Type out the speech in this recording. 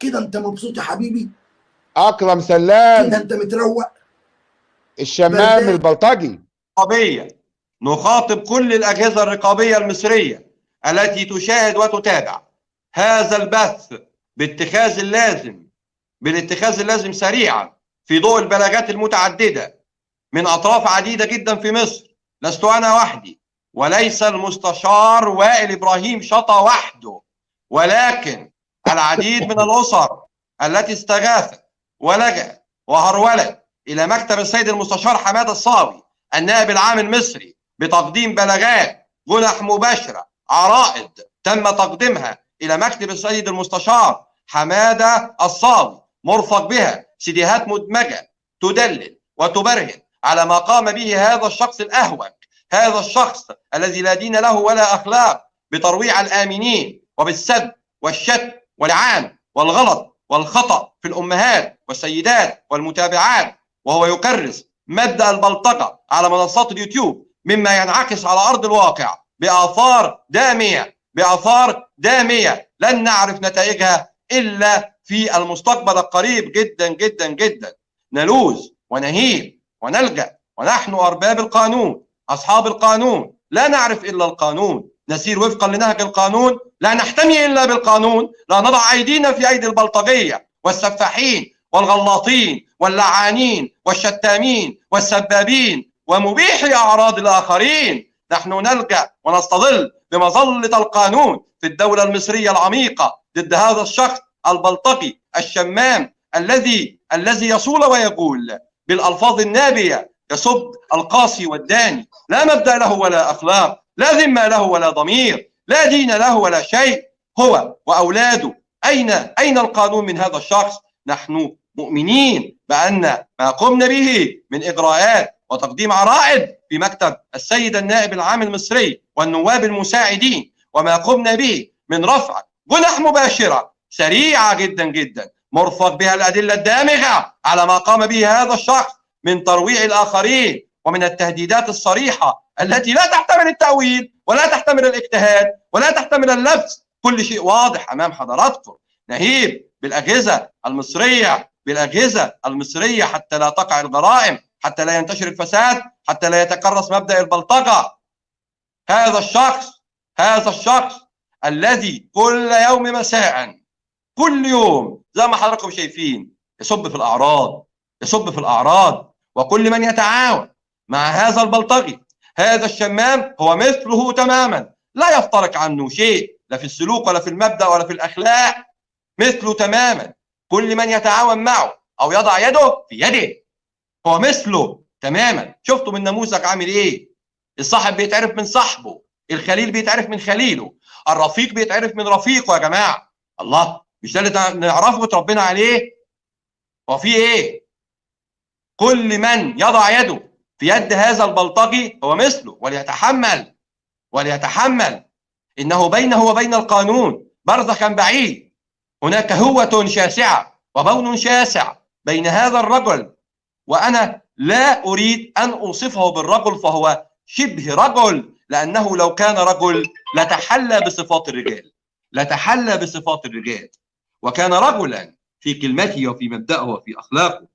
كده انت مبسوط يا حبيبي؟ اكرم كده سلام انت متروق؟ الشمام بردان. البلطجي. الرقابية. نخاطب كل الأجهزة الرقابية المصرية التي تشاهد وتتابع هذا البث بالاتخاذ اللازم سريعا في ضوء البلاغات المتعددة من أطراف عديدة جدا في مصر. لست أنا وحدي، وليس المستشار وائل إبراهيم شطة وحده، ولكن العديد من الأسر التي استغاثت ولجأت وهرولت إلى مكتب السيد المستشار حمادة الصاوي النائب العام المصري بتقديم بلاغات جنح مباشرة عرائض تم تقديمها إلى مكتب السيد المستشار حمادة الصاوي مرفق بها سيديهات مدمجة تدلل وتبرهن على ما قام به هذا الشخص الأهوج، هذا الشخص الذي لا دين له ولا أخلاق، بترويع الآمنين وبالسب والشتم والعان والغلط والخطأ في الأمهات والسيدات والمتابعات، وهو يكرس مبدأ البلطجة على منصات اليوتيوب، مما ينعكس على أرض الواقع بآثار دامية لن نعرف نتائجها إلا في المستقبل القريب جدا جدا جدا. نلوذ ونهيب ونلجأ ونحن أرباب القانون، أصحاب القانون، لا نعرف إلا القانون، نسير وفقا لنهج القانون، لا نحتمي إلا بالقانون، لا نضع أيدينا في أيدي البلطجية والسفاحين والغلاطين واللعانين والشتامين والسبابين ومبيحي أعراض الآخرين. نحن نلجأ ونستظل بمظلة القانون في الدولة المصرية العميقة ضد هذا الشخص البلطجي الشمام الذي يصول ويقول بالألفاظ النابية، يسب القاسي والداني، لا مبدأ له ولا أخلاق، لا ذمة له ولا ضمير، لا دين له ولا شيء، هو وأولاده. أين القانون من هذا الشخص؟ نحن مؤمنين بأن ما قمنا به من إجراءات وتقديم عرائض في مكتب السيد النائب العام المصري والنواب المساعدين، وما قمنا به من رفع جنح مباشرة سريعة جدا جدا مرفق بها الأدلة الدامغة على ما قام به هذا الشخص من ترويع الآخرين ومن التهديدات الصريحة التي لا تحتمل التأويل ولا تحتمل الاجتهاد ولا تحتمل اللبس. كل شيء واضح أمام حضراتكم. نهيب بالأجهزة المصرية حتى لا تقع الجرائم، حتى لا ينتشر الفساد، حتى لا يتكرس مبدأ البلطجة. هذا الشخص الذي كل يوم مساء، كل يوم زي ما حضراتكم شايفين يسب في الأعراض، وكل من يتعاون مع هذا البلطجي هذا الشمام هو مثله تماما، لا يفترق عنه شيء، لا في السلوك ولا في المبدأ ولا في الأخلاق، مثله تماما. كل من يتعاون معه أو يضع يده في يده هو مثله تماما. شفتوا من نموذج عامل إيه؟ الصاحب بيتعرف من صاحبه، الخليل بيتعرف من خليله، الرفيق بيتعرف من رفيقه. يا جماعة الله، مش ده اللي نعرفه وتربينا عليه؟ وفي إيه؟ كل من يضع يده في يد هذا البلطجي هو مثله، وليتحمل إنه بينه وبين القانون برزخا بعيد. هناك هوة شاسعة وبون شاسع بين هذا الرجل، وأنا لا أريد أن أوصفه بالرجل، فهو شبه رجل، لأنه لو كان رجل لتحلى بصفات الرجال، وكان رجلا في كلمته وفي مبدأه وفي أخلاقه.